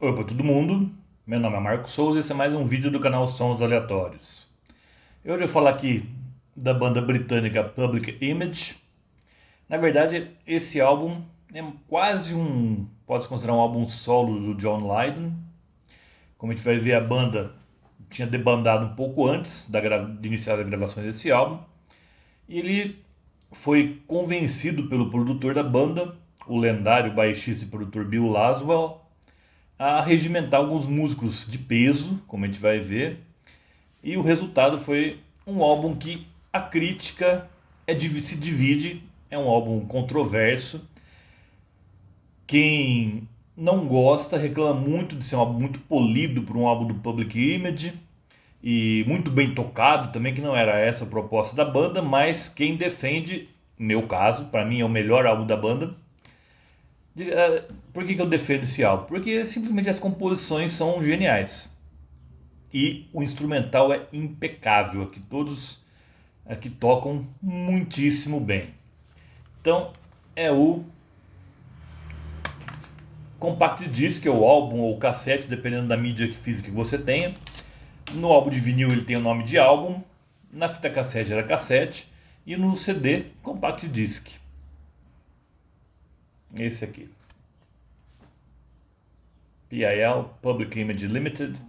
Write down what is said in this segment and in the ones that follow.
Oi para todo mundo, meu nome é Marco Souza e esse é mais um vídeo do canal Sons Aleatórios. Hoje eu vou falar aqui da banda britânica Public Image. Na verdade, esse álbum é quase pode-se considerar um álbum solo do John Lydon. Como a gente vai ver, a banda tinha debandado um pouco antes de iniciar as gravações desse álbum. E ele foi convencido pelo produtor da banda, o lendário baixista e produtor Bill Laswell, a regimentar alguns músicos de peso, como a gente vai ver, e o resultado foi um álbum que a crítica se divide, é um álbum controverso. Quem não gosta reclama muito de ser um álbum muito polido por um álbum do Public Image e muito bem tocado também, que não era essa a proposta da banda, mas quem defende, no meu caso, para mim é o melhor álbum da banda. Por que eu defendo esse álbum? Porque simplesmente as composições são geniais. E o instrumental é impecável. Aqui todos aqui tocam muitíssimo bem. Então é o Compact Disc, ou álbum ou cassete, dependendo da mídia física que você tenha. No álbum de vinil ele tem o nome de álbum, na fita cassete era cassete e no CD Compact Disc. Esse aqui. PIL, Public Image Limited.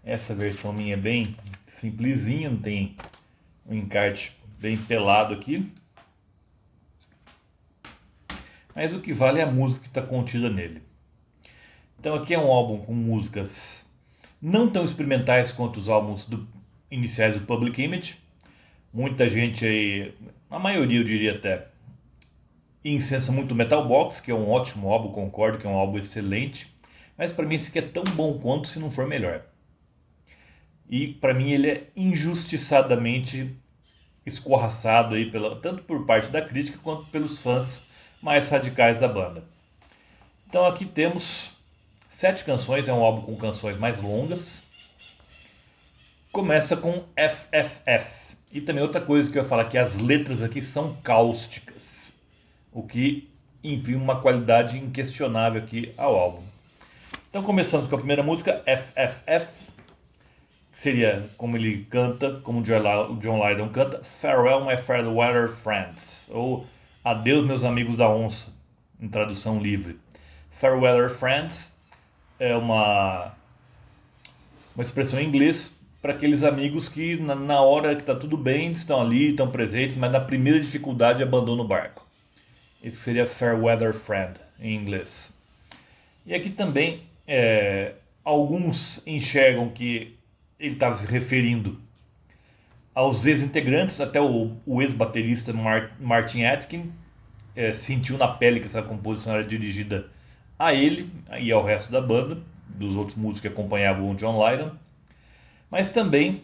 Essa versão minha é bem simplesinha, não tem um encarte bem pelado aqui. Mas o que vale é a música que está contida nele. Então aqui é um álbum com músicas não tão experimentais quanto os álbuns iniciais do Public Image. Muita gente aí, a maioria eu diria até, incensa muito Metal Box, que é um ótimo álbum, concordo que é um álbum excelente. Mas para mim esse aqui é tão bom quanto, se não for melhor. E para mim ele é injustiçadamente escorraçado aí tanto por parte da crítica quanto pelos fãs mais radicais da banda. Então aqui temos 7 canções, é um álbum com canções mais longas. Começa com FFF. E também outra coisa que eu ia falar, que as letras aqui são cáusticas, o que imprime uma qualidade inquestionável aqui ao álbum. Então começamos com a primeira música, FFF, que seria como ele canta, como o John Lydon canta, Farewell My Fairweather Friends, ou Adeus Meus Amigos da Onça, em tradução livre. Fairweather Friends é uma expressão em inglês para aqueles amigos que na hora que está tudo bem estão ali, estão presentes, mas na primeira dificuldade abandonam o barco. Esse seria Fairweather Friend em inglês. E aqui também alguns enxergam que ele estava se referindo aos ex-integrantes, até o ex-baterista Martin Atkin sentiu na pele que essa composição era dirigida a ele e ao resto da banda, dos outros músicos que acompanhavam o John Lydon. Mas também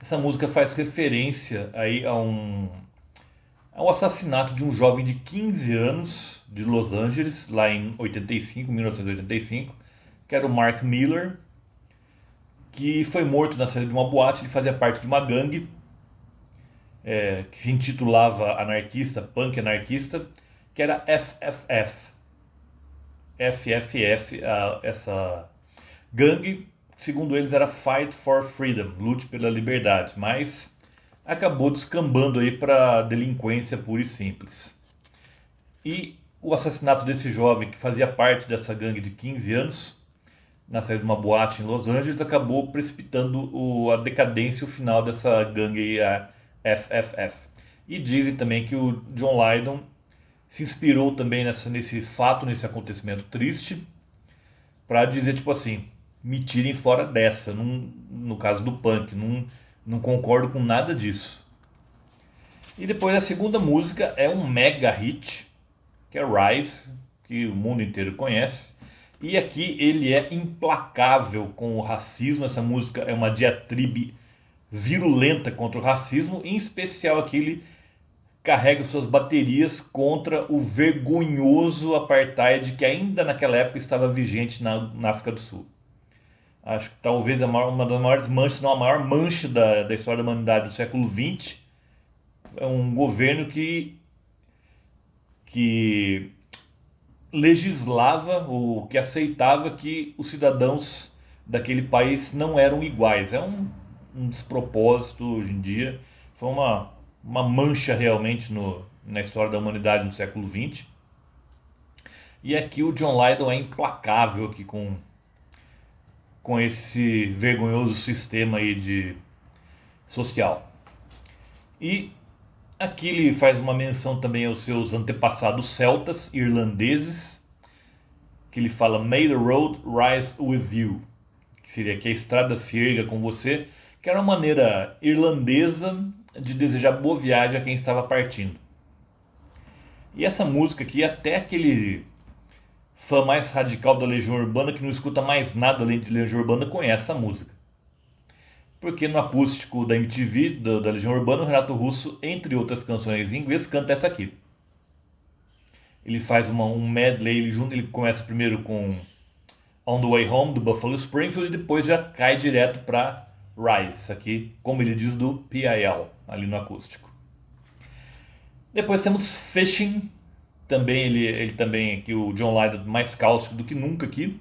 essa música faz referência aí ao assassinato de um jovem de 15 anos de Los Angeles, lá em 1985, que era o Mark Miller, que foi morto na saída de uma boate. Ele fazia parte de uma gangue que se intitulava anarquista, punk anarquista, que era FFF. FFF, essa gangue, segundo eles, era Fight for Freedom, lute pela liberdade, mas acabou descambando aí para delinquência pura e simples. E o assassinato desse jovem que fazia parte dessa gangue de 15 anos, na saída de uma boate em Los Angeles, acabou precipitando a decadência e o final dessa gangue, a FFF. E dizem também que o John Lydon se inspirou também nesse acontecimento triste, para dizer tipo assim, me tirem fora dessa, no caso do punk, não concordo com nada disso. E depois a segunda música é um mega hit, que é Rise, que o mundo inteiro conhece. E aqui ele é implacável com o racismo. Essa música é uma diatribe virulenta contra o racismo, em especial aqui ele carrega suas baterias contra o vergonhoso apartheid que ainda naquela época estava vigente na África do Sul. Acho que talvez uma das maiores manchas, não a maior mancha da história da humanidade do século XX. É um governo que legislava ou que aceitava que os cidadãos daquele país não eram iguais. É um despropósito hoje em dia. Foi uma mancha realmente na história da humanidade no século XX. E aqui o John Lydon é implacável aqui com esse vergonhoso sistema aí de social. E aqui ele faz uma menção também aos seus antepassados celtas, irlandeses, que ele fala "May the road rise with you", que seria que a estrada se erga com você, que era uma maneira irlandesa de desejar boa viagem a quem estava partindo. E essa música aqui, até aquele fã mais radical da Legião Urbana, que não escuta mais nada além de Legião Urbana, conhece essa música. Porque no acústico da MTV, da Legião Urbana, o Renato Russo, entre outras canções em inglês, canta essa aqui. Ele faz um medley, ele começa primeiro com On the Way Home, do Buffalo Springfield, e depois já cai direto para Rise, aqui, como ele diz, do PIL, ali no acústico. Depois temos Fishing, também ele também, aqui o John Lydon mais cáustico do que nunca aqui.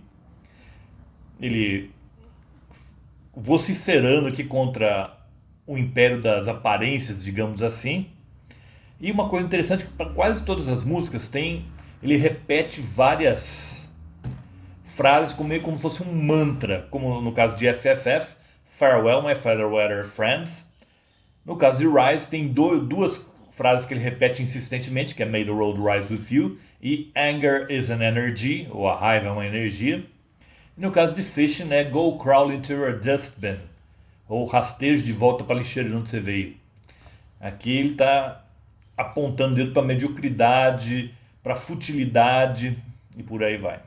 Ele vociferando aqui contra o império das aparências, digamos assim. E uma coisa interessante, que para quase todas as músicas ele repete várias frases meio como se fosse um mantra, como no caso de FFF, Farewell My Feather Weather Friends. No caso de Rise, tem duas frases que ele repete insistentemente, que é May the Road Rise With You e Anger is an Energy, ou a raiva é uma energia. E no caso de Fishing, é Go Crawl into your dustbin, ou rastejo de volta para a lixeira de onde você veio. Aqui ele está apontando o dedo para a mediocridade, para a futilidade e por aí vai.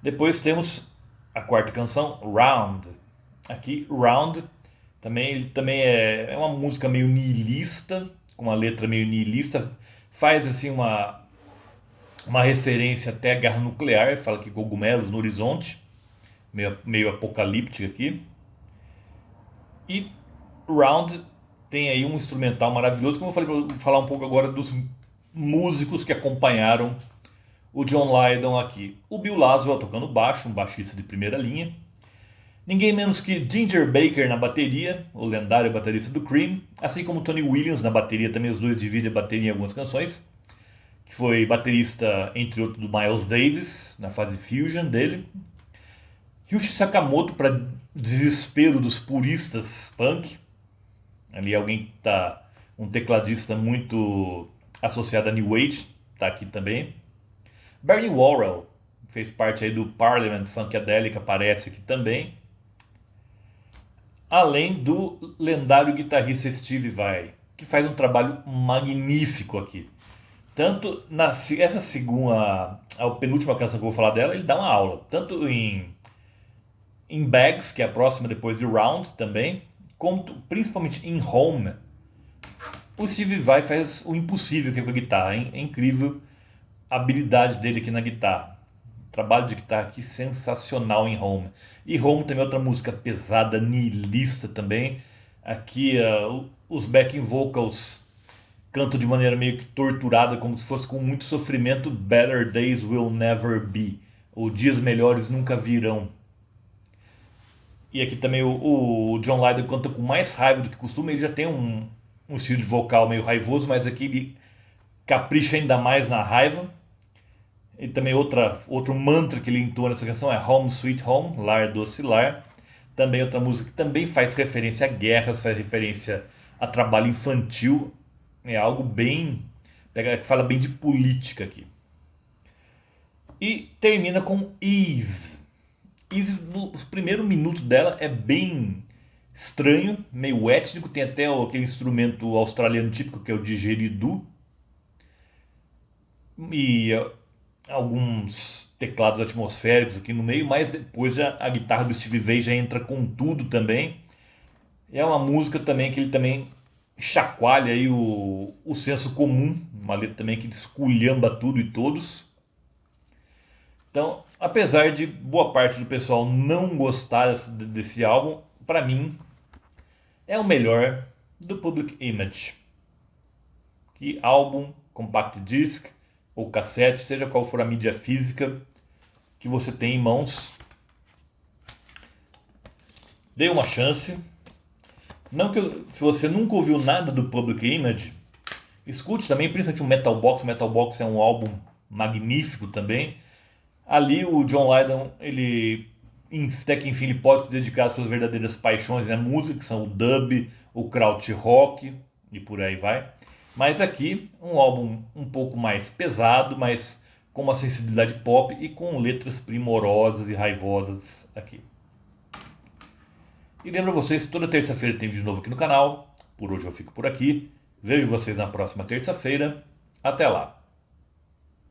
Depois temos a quarta canção, Round. Aqui, Round, ele também é uma música meio niilista, com uma letra meio niilista, faz assim uma referência até à guerra nuclear, fala que cogumelos no horizonte, meio apocalíptica aqui. E Round tem aí um instrumental maravilhoso, como eu falei, vou falar um pouco agora dos músicos que acompanharam o John Lydon aqui. O Bill Laswell tocando baixo, um baixista de primeira linha. Ninguém menos que Ginger Baker na bateria, o lendário baterista do Cream, assim como Tony Williams na bateria, também os dois dividem a bateria em algumas canções, que foi baterista, entre outros, do Miles Davis, na fase Fusion dele. Ryuichi Sakamoto, para desespero dos puristas punk, ali alguém que tá, um tecladista muito associado a New Age, tá aqui também. Bernie Worrell, fez parte aí do Parliament Funkadelic, aparece aqui também. Além do lendário guitarrista Steve Vai, que faz um trabalho magnífico aqui. Tanto essa segunda, a penúltima canção que eu vou falar dela, ele dá uma aula. Tanto em Bags, que é a próxima depois de Round também, como principalmente em Home. O Steve Vai faz o impossível aqui com a guitarra. É incrível a habilidade dele aqui na guitarra. Trabalho de guitarra aqui sensacional em Home. E Home também é outra música pesada, niilista também. Aqui os backing vocals cantam de maneira meio que torturada, como se fosse com muito sofrimento. Better days will never be, ou dias melhores nunca virão. E aqui também o John Lydon canta com mais raiva do que costuma. Ele já tem um estilo de vocal meio raivoso, mas aqui ele capricha ainda mais na raiva. E também outro mantra que ele entoa nessa canção é Home Sweet Home, Lar Doce Lar. Também outra música que também faz referência a guerras, faz referência a trabalho infantil. É algo bem... que fala bem de política aqui. E termina com Ease. Ease, no primeiro minuto dela, é bem estranho, meio étnico. Tem até aquele instrumento australiano típico que é o didgeridoo. E alguns teclados atmosféricos aqui no meio, mas depois a guitarra do Steve Vai já entra com tudo também. É uma música também que ele também chacoalha aí o senso comum, uma letra também que esculhamba tudo e todos. Então, apesar de boa parte do pessoal não gostar desse álbum, para mim é o melhor do Public Image. Que álbum, compact disc, ou cassete, seja qual for a mídia física que você tem em mãos. Dê uma chance. Não que se você nunca ouviu nada do Public Image, escute também, principalmente o Metal Box. O Metal Box é um álbum magnífico também. Ali o John Lydon, ele até que enfim ele pode se dedicar às suas verdadeiras paixões na música, que são o dub, o krautrock e por aí vai. Mas aqui um álbum um pouco mais pesado, mas com uma sensibilidade pop e com letras primorosas e raivosas aqui. E lembro vocês, toda terça-feira tem vídeo novo aqui no canal. Por hoje eu fico por aqui. Vejo vocês na próxima terça-feira. Até lá!